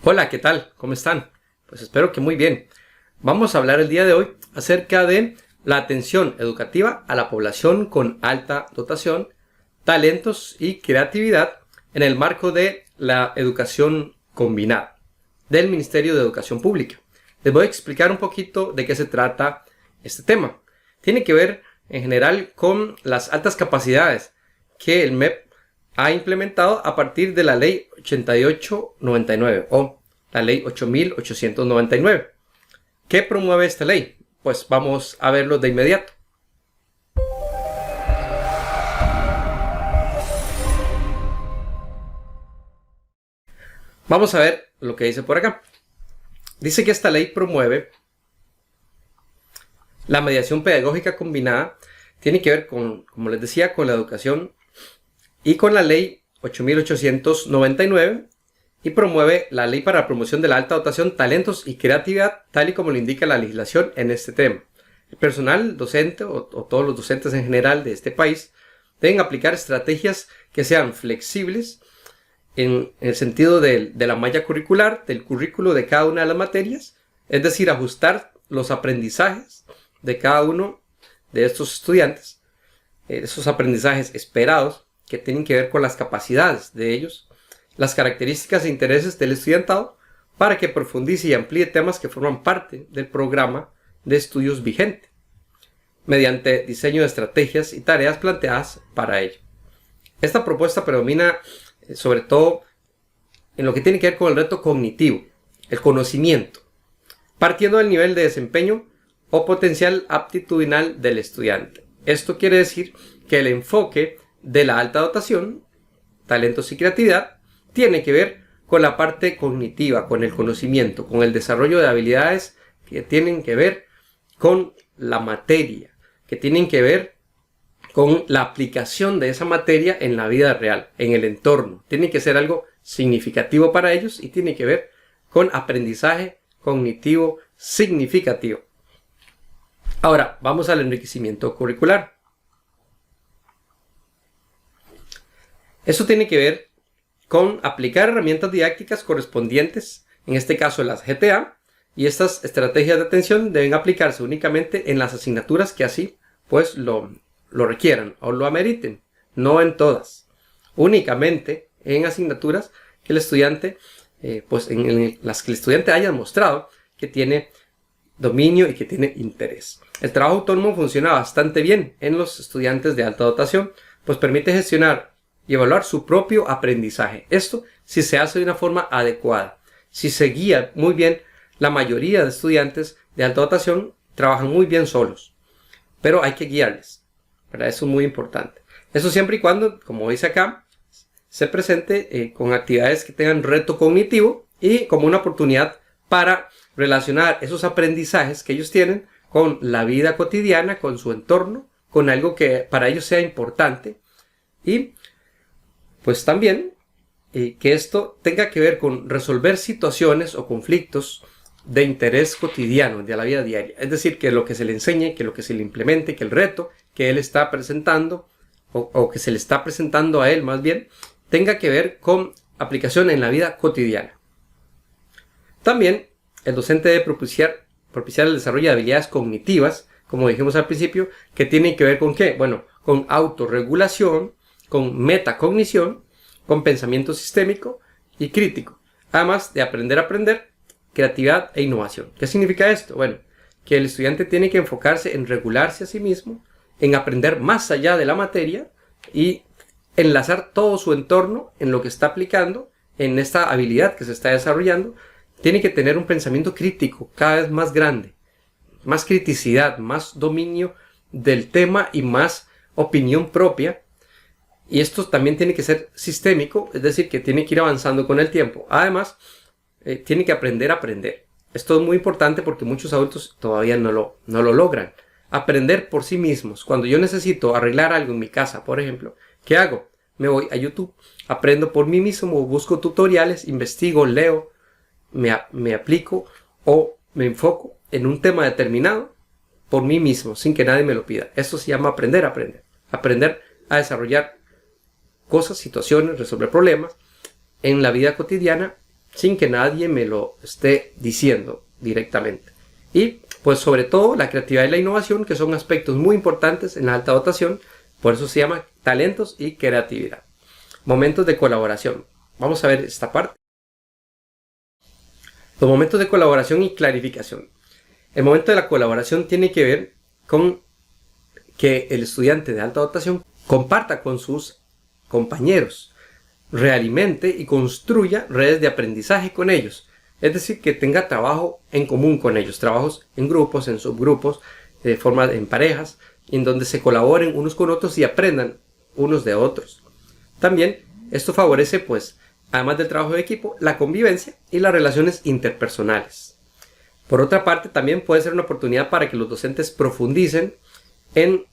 Hola, ¿qué tal? ¿Cómo están? Pues espero que muy bien. Vamos a hablar el día de hoy acerca de la atención educativa a la población con alta dotación, talentos y creatividad en el marco de la educación combinada del Ministerio de Educación Pública. Les voy a explicar un poquito de qué se trata este tema. Tiene que ver en general con las altas capacidades que el MEP ha implementado a partir de la Ley 8899 o la Ley 8899. ¿Qué promueve esta ley? Pues vamos a verlo de inmediato. Vamos a ver lo que dice por acá. Dice que esta ley promueve la mediación pedagógica combinada. Tiene que ver con, como les decía, con la educación y con la Ley 8899 y promueve la Ley para la Promoción de la Alta Dotación, Talentos y Creatividad, tal y como lo indica la legislación en este tema. El personal docente o todos los docentes en general de este país deben aplicar estrategias que sean flexibles en el sentido de la malla curricular, del currículo de cada una de las materias, es decir, ajustar los aprendizajes de cada uno de estos estudiantes, esos aprendizajes esperados que tienen que ver con las capacidades de ellos, las características e intereses del estudiantado, para que profundice y amplíe temas que forman parte del programa de estudios vigente, mediante diseño de estrategias y tareas planteadas para ello. Esta propuesta predomina sobre todo en lo que tiene que ver con el reto cognitivo, el conocimiento, partiendo del nivel de desempeño o potencial aptitudinal del estudiante. Esto quiere decir que el enfoque de la alta dotación, talentos y creatividad, tiene que ver con la parte cognitiva, con el conocimiento, con el desarrollo de habilidades que tienen que ver con la materia, que tienen que ver con la aplicación de esa materia en la vida real, en el entorno. Tiene que ser algo significativo para ellos y tiene que ver con aprendizaje cognitivo significativo. Ahora, vamos al enriquecimiento curricular. Eso tiene que ver con aplicar herramientas didácticas correspondientes, en este caso las GTA, y estas estrategias de atención deben aplicarse únicamente en las asignaturas que así pues lo requieran o lo ameriten, no en todas, únicamente en asignaturas que el estudiante, pues en las que el estudiante haya mostrado que tiene dominio y que tiene interés. El trabajo autónomo funciona bastante bien en los estudiantes de alta dotación, pues permite gestionar y evaluar su propio aprendizaje. Esto si se hace de una forma adecuada. Si se guía muy bien, la mayoría de estudiantes de alta dotación trabajan muy bien solos, pero hay que guiarles, ¿verdad? Eso es muy importante. Eso siempre y cuando, como dice acá, se presente con actividades que tengan reto cognitivo y como una oportunidad para relacionar esos aprendizajes que ellos tienen con la vida cotidiana, con su entorno, con algo que para ellos sea importante y pues también que esto tenga que ver con resolver situaciones o conflictos de interés cotidiano, de la vida diaria. Es decir, que lo que se le enseñe, que lo que se le implemente, que el reto que él está presentando o que se le está presentando a él más bien, tenga que ver con aplicación en la vida cotidiana. También el docente debe propiciar el desarrollo de habilidades cognitivas, como dijimos al principio, que tienen que ver con ¿qué? Bueno, con autorregulación, con metacognición, con pensamiento sistémico y crítico, además de aprender a aprender, creatividad e innovación. ¿Qué significa esto? Bueno, que el estudiante tiene que enfocarse en regularse a sí mismo, en aprender más allá de la materia y enlazar todo su entorno en lo que está aplicando, en esta habilidad que se está desarrollando. Tiene que tener un pensamiento crítico cada vez más grande, más criticidad, más dominio del tema y más opinión propia. Y esto también tiene que ser sistémico, es decir, que tiene que ir avanzando con el tiempo. Además, tiene que aprender a aprender. Esto es muy importante porque muchos adultos todavía no lo logran. Aprender por sí mismos. Cuando yo necesito arreglar algo en mi casa, por ejemplo, ¿qué hago? Me voy a YouTube, aprendo por mí mismo, busco tutoriales, investigo, leo, me aplico o me enfoco en un tema determinado por mí mismo, sin que nadie me lo pida. Esto se llama aprender a aprender. Aprender a desarrollar cosas, situaciones, resolver problemas en la vida cotidiana sin que nadie me lo esté diciendo directamente. Y pues sobre todo la creatividad y la innovación, que son aspectos muy importantes en la alta dotación, por eso se llama talentos y creatividad. Momentos de colaboración. Vamos a ver esta parte. Los momentos de colaboración y clarificación. El momento de la colaboración tiene que ver con que el estudiante de alta dotación comparta con sus compañeros, realimente y construya redes de aprendizaje con ellos. Es decir, que tenga trabajo en común con ellos, trabajos en grupos, en subgrupos, de forma en parejas, en donde se colaboren unos con otros y aprendan unos de otros. También esto favorece, pues, además del trabajo de equipo, la convivencia y las relaciones interpersonales. Por otra parte, también puede ser una oportunidad para que los docentes profundicen en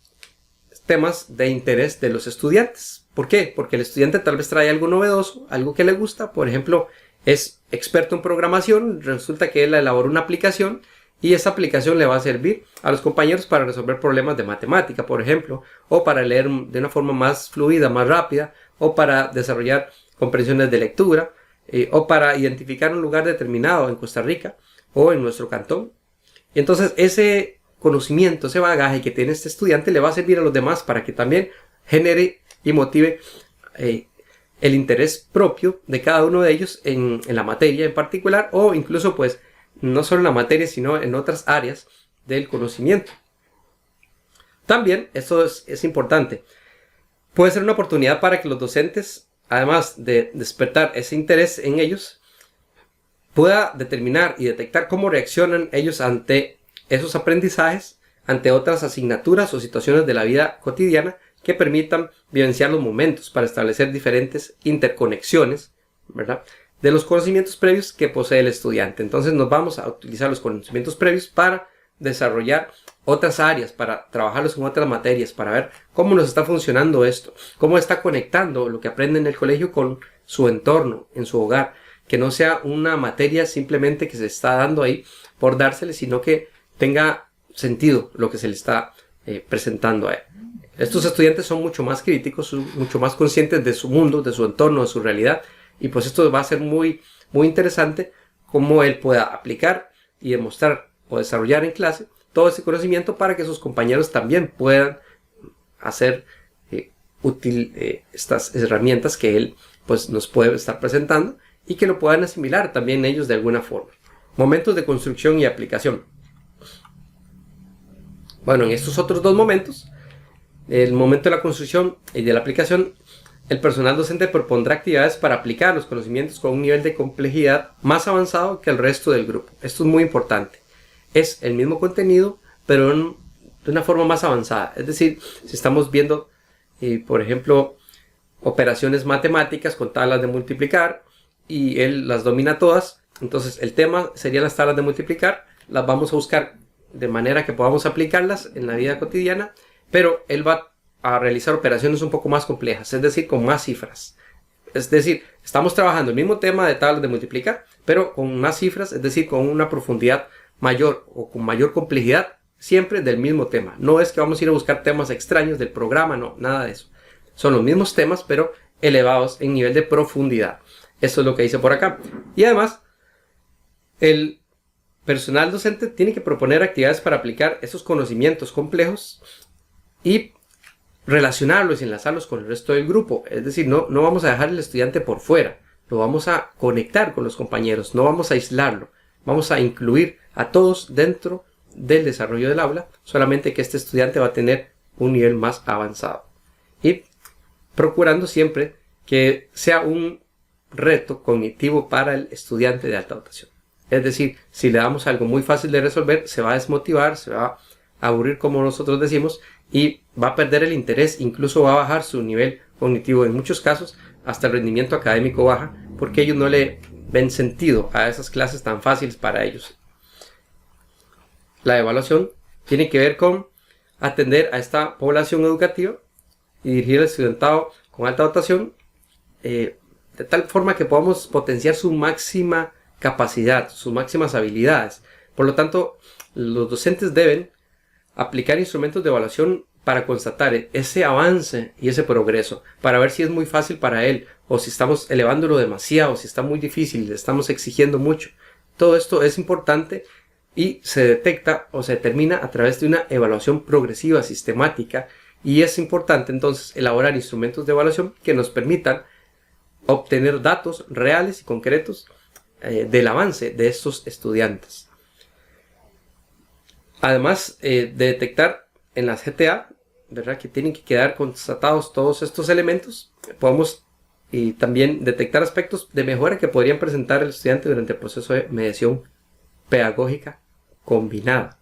temas de interés de los estudiantes. ¿Por qué? Porque el estudiante tal vez trae algo novedoso, algo que le gusta. Por ejemplo, es experto en programación, resulta que él elaboró una aplicación y esa aplicación le va a servir a los compañeros para resolver problemas de matemática, por ejemplo, o para leer de una forma más fluida, más rápida, o para desarrollar comprensiones de lectura, o para identificar un lugar determinado en Costa Rica o en nuestro cantón. Y entonces ese conocimiento, ese bagaje que tiene este estudiante le va a servir a los demás para que también genere y motive el interés propio de cada uno de ellos en la materia en particular, o incluso pues no solo en la materia sino en otras áreas del conocimiento. También, esto es importante, puede ser una oportunidad para que los docentes, además de despertar ese interés en ellos, pueda determinar y detectar cómo reaccionan ellos ante esos aprendizajes, ante otras asignaturas o situaciones de la vida cotidiana que permitan vivenciar los momentos para establecer diferentes interconexiones, ¿verdad?, de los conocimientos previos que posee el estudiante. Entonces nos vamos a utilizar los conocimientos previos para desarrollar otras áreas, para trabajarlos en otras materias, para ver cómo nos está funcionando esto, cómo está conectando lo que aprende en el colegio con su entorno, en su hogar, que no sea una materia simplemente que se está dando ahí por dársele, sino que tenga sentido lo que se le está presentando a él. Estos estudiantes son mucho más críticos, son mucho más conscientes de su mundo, de su entorno, de su realidad, y pues esto va a ser muy interesante cómo él pueda aplicar y demostrar o desarrollar en clase todo ese conocimiento para que sus compañeros también puedan hacer útil estas herramientas que él pues nos puede estar presentando y que lo puedan asimilar también ellos de alguna forma. Momentos de construcción y aplicación. Bueno, en estos otros dos momentos, el momento de la construcción y de la aplicación, el personal docente propondrá actividades para aplicar los conocimientos con un nivel de complejidad más avanzado que el resto del grupo. Esto es muy importante. Es el mismo contenido, pero de una forma más avanzada. Es decir, si estamos viendo, por ejemplo, operaciones matemáticas con tablas de multiplicar y él las domina todas, entonces el tema sería las tablas de multiplicar. Las vamos a buscar de manera que podamos aplicarlas en la vida cotidiana, pero él va a realizar operaciones un poco más complejas, es decir, con más cifras. Es decir, estamos trabajando el mismo tema de tablas de multiplicar, pero con más cifras, es decir, con una profundidad mayor o con mayor complejidad, siempre del mismo tema. No es que vamos a ir a buscar temas extraños del programa, no, nada de eso. Son los mismos temas, pero elevados en nivel de profundidad. Eso es lo que dice por acá. Y además, el personal docente tiene que proponer actividades para aplicar esos conocimientos complejos y relacionarlos y enlazarlos con el resto del grupo. Es decir, no vamos a dejar al estudiante por fuera, lo vamos a conectar con los compañeros, no vamos a aislarlo, vamos a incluir a todos dentro del desarrollo del aula, solamente que este estudiante va a tener un nivel más avanzado. Y procurando siempre que sea un reto cognitivo para el estudiante de alta dotación. Es decir, si le damos algo muy fácil de resolver, se va a desmotivar, se va a aburrir como nosotros decimos, y va a perder el interés, incluso va a bajar su nivel cognitivo. En muchos casos, hasta el rendimiento académico baja, porque ellos no le ven sentido a esas clases tan fáciles para ellos. La evaluación tiene que ver con atender a esta población educativa y dirigir al estudiantado con alta dotación de tal forma que podamos potenciar su máxima capacidad, sus máximas habilidades. Por lo tanto, los docentes deben aplicar instrumentos de evaluación para constatar ese avance y ese progreso, para ver si es muy fácil para él o si estamos elevándolo demasiado, si está muy difícil, le estamos exigiendo mucho. Todo esto es importante y se detecta o se determina a través de una evaluación progresiva, sistemática, y es importante entonces elaborar instrumentos de evaluación que nos permitan obtener datos reales y concretos del avance de estos estudiantes. Además de detectar en las GTA, ¿verdad?, que tienen que quedar constatados todos estos elementos, podemos también detectar aspectos de mejora que podrían presentar el estudiante durante el proceso de mediación pedagógica combinada.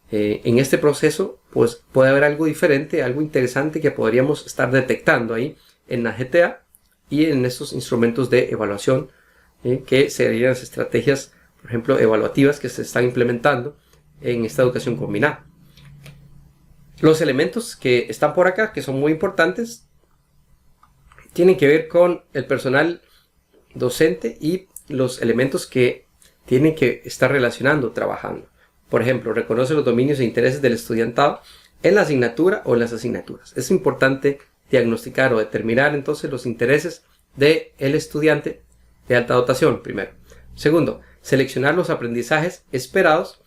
En este proceso pues puede haber algo diferente, algo interesante que podríamos estar detectando ahí en la GTA y en estos instrumentos de evaluación, que serían las estrategias, por ejemplo, evaluativas que se están implementando en esta educación combinada. Los elementos que están por acá, que son muy importantes, tienen que ver con el personal docente y los elementos que tienen que estar relacionando, trabajando. Por ejemplo, reconoce los dominios e intereses del estudiantado en la asignatura o en las asignaturas. Es importante diagnosticar o determinar entonces los intereses del estudiante de alta dotación, primero. Segundo, seleccionar los aprendizajes esperados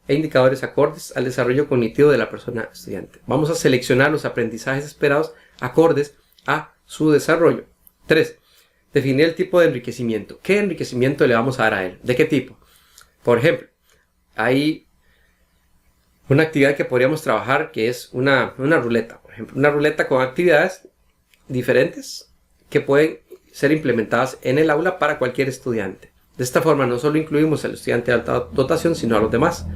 e indicadores acordes al desarrollo cognitivo de la persona estudiante. Vamos a seleccionar los aprendizajes esperados acordes a su desarrollo. 3. Definir el tipo de enriquecimiento. ¿Qué enriquecimiento le vamos a dar a él? ¿De qué tipo? Por ejemplo, hay una actividad que podríamos trabajar que es una ruleta. Por ejemplo, una ruleta con actividades diferentes que pueden ser implementadas en el aula para cualquier estudiante. De esta forma no solo incluimos al estudiante de alta dotación, sino a los demás.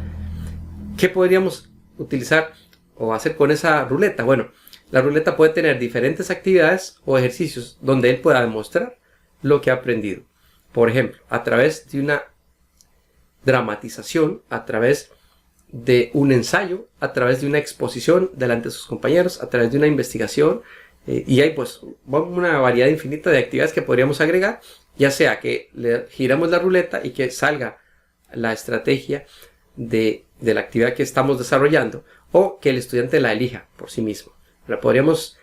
¿Qué podríamos utilizar o hacer con esa ruleta? Bueno, la ruleta puede tener diferentes actividades o ejercicios donde él pueda demostrar lo que ha aprendido. Por ejemplo, a través de una dramatización, a través de un ensayo, a través de una exposición delante de sus compañeros, a través de una investigación, y hay pues una variedad infinita de actividades que podríamos agregar, ya sea que le giramos la ruleta y que salga la estrategia de la actividad que estamos desarrollando, o que el estudiante la elija por sí mismo. Pero podríamos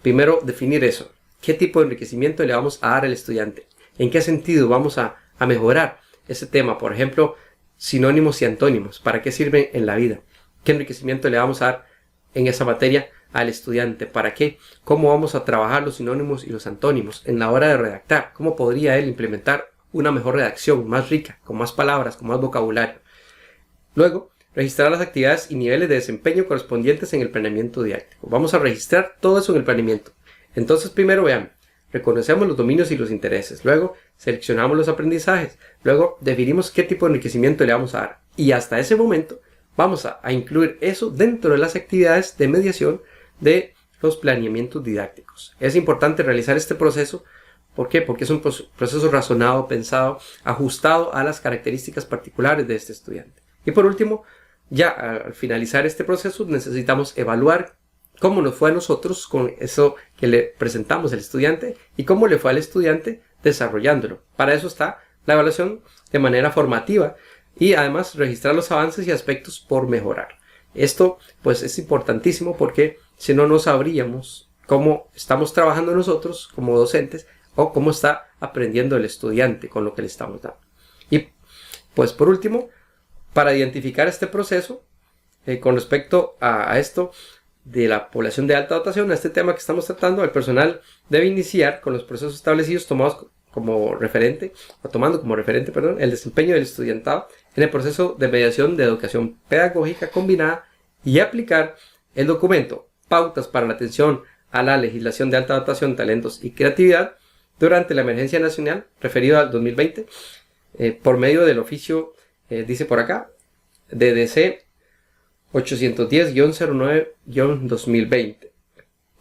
primero definir eso. ¿Qué tipo de enriquecimiento le vamos a dar al estudiante? ¿En qué sentido vamos a mejorar ese tema? Por ejemplo, sinónimos y antónimos. ¿Para qué sirven en la vida? ¿Qué enriquecimiento le vamos a dar en esa materia al estudiante? ¿Para qué? ¿Cómo vamos a trabajar los sinónimos y los antónimos en la hora de redactar? ¿Cómo podría él implementar una mejor redacción, más rica, con más palabras, con más vocabulario? Luego, registrar las actividades y niveles de desempeño correspondientes en el planeamiento didáctico. Vamos a registrar todo eso en el planeamiento. Entonces, primero vean, reconocemos los dominios y los intereses. Luego, seleccionamos los aprendizajes. Luego, definimos qué tipo de enriquecimiento le vamos a dar. Y hasta ese momento, vamos a incluir eso dentro de las actividades de mediación de los planeamientos didácticos. Es importante realizar este proceso. ¿Por qué? Porque es un proceso razonado, pensado, ajustado a las características particulares de este estudiante. Y por último, ya al finalizar este proceso, necesitamos evaluar cómo nos fue a nosotros con eso que le presentamos al estudiante y cómo le fue al estudiante desarrollándolo. Para eso está la evaluación de manera formativa y además registrar los avances y aspectos por mejorar. Esto pues es importantísimo porque si no, no sabríamos cómo estamos trabajando nosotros como docentes o cómo está aprendiendo el estudiante con lo que le estamos dando. Y pues por último, para identificar este proceso con respecto a esto de la población de alta dotación, a este tema que estamos tratando, el personal debe iniciar con los procesos establecidos tomando como referente, el desempeño del estudiantado en el proceso de mediación de educación pedagógica combinada y aplicar el documento Pautas para la atención a la legislación de alta dotación, talentos y creatividad durante la emergencia nacional referido al 2020 por medio del oficio, dice por acá, DDC 810-09-2020.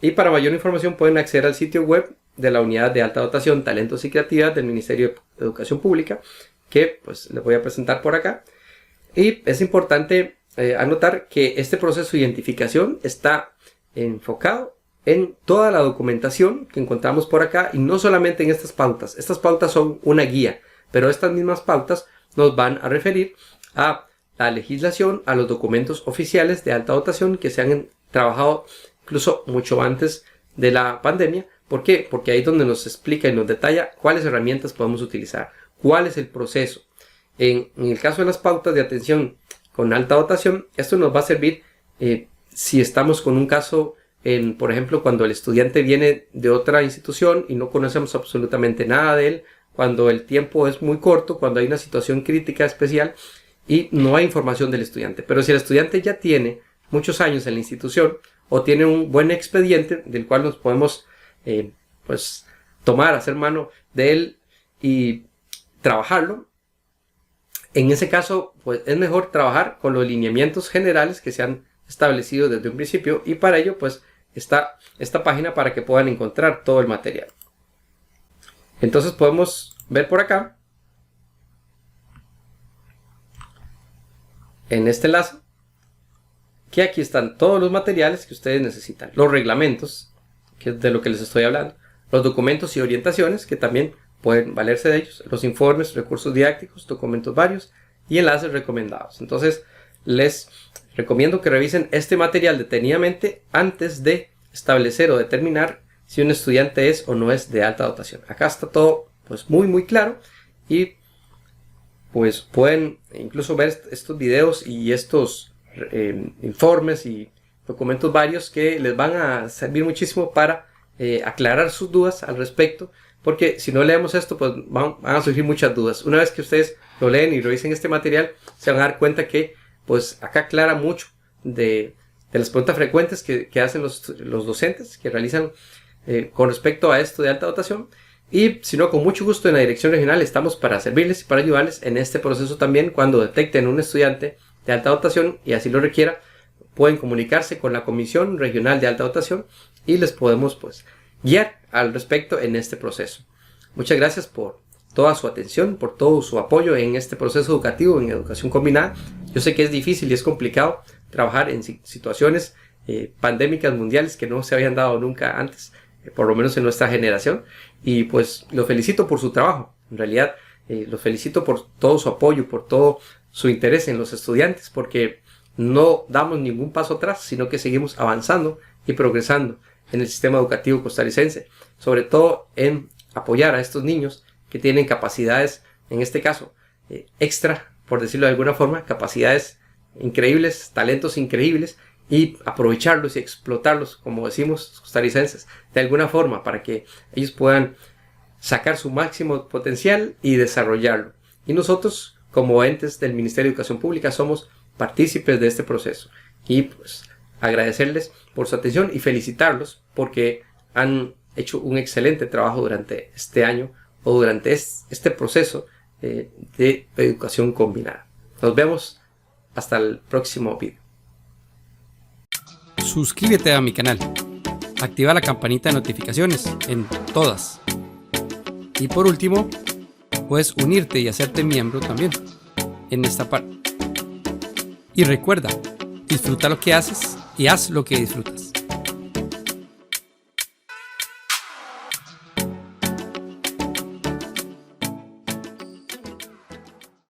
Y para mayor información pueden acceder al sitio web de la Unidad de Alta Dotación, Talentos y Creatividad del Ministerio de Educación Pública, que pues les voy a presentar por acá. Y es importante anotar que este proceso de identificación está enfocado en toda la documentación que encontramos por acá y no solamente en estas pautas. Estas pautas son una guía, pero estas mismas pautas nos van a referir a la legislación, a los documentos oficiales de alta dotación que se han trabajado incluso mucho antes de la pandemia. ¿Por qué? Porque ahí es donde nos explica y nos detalla cuáles herramientas podemos utilizar, cuál es el proceso. En el caso de las pautas de atención con alta dotación, esto nos va a servir si estamos con un caso, por ejemplo, cuando el estudiante viene de otra institución y no conocemos absolutamente nada de él, cuando el tiempo es muy corto, cuando hay una situación crítica especial y no hay información del estudiante. Pero si el estudiante ya tiene muchos años en la institución o tiene un buen expediente del cual nos podemos pues tomar, hacer mano de él y trabajarlo, en ese caso pues es mejor trabajar con los lineamientos generales que se han establecido desde un principio, y para ello pues está esta página para que puedan encontrar todo el material. Entonces podemos ver por acá en este enlace que aquí están todos los materiales que ustedes necesitan, los reglamentos, que es de lo que les estoy hablando, los documentos y orientaciones, que también pueden valerse de ellos, los informes, recursos didácticos, documentos varios y enlaces recomendados. Entonces les recomiendo que revisen este material detenidamente antes de establecer o determinar si un estudiante es o no es de alta dotación. Acá está todo pues muy claro, y pues pueden incluso ver estos videos y estos informes y documentos varios que les van a servir muchísimo para aclarar sus dudas al respecto, porque si no leemos esto pues van a surgir muchas dudas. Una vez que ustedes lo leen y revisen este material, se van a dar cuenta que pues acá aclara mucho de las preguntas frecuentes que hacen los docentes que realizan con respecto a esto de alta dotación. Y si no, con mucho gusto en la Dirección Regional estamos para servirles y para ayudarles en este proceso también. Cuando detecten un estudiante de alta dotación y así lo requiera, pueden comunicarse con la Comisión Regional de Alta Dotación y les podemos pues guiar al respecto en este proceso. Muchas gracias por toda su atención, por todo su apoyo en este proceso educativo en educación combinada. Yo sé que es difícil y es complicado trabajar en situaciones pandémicas mundiales que no se habían dado nunca antes, por lo menos en nuestra generación, y pues los felicito por su trabajo. En realidad los felicito por todo su apoyo, por todo su interés en los estudiantes, porque no damos ningún paso atrás, sino que seguimos avanzando y progresando en el sistema educativo costarricense, sobre todo en apoyar a estos niños que tienen capacidades, en este caso extra, por decirlo de alguna forma, capacidades increíbles, talentos increíbles, y aprovecharlos y explotarlos, como decimos costarricenses, de alguna forma para que ellos puedan sacar su máximo potencial y desarrollarlo. Y nosotros, como entes del Ministerio de Educación Pública, somos partícipes de este proceso, y pues agradecerles por su atención y felicitarlos porque han hecho un excelente trabajo durante este año o durante este proceso de educación combinada. Nos vemos hasta el próximo video. Suscríbete a mi canal, activa la campanita de notificaciones en todas, y por último puedes unirte y hacerte miembro también en esta parte. Y recuerda, disfruta lo que haces y haz lo que disfrutas.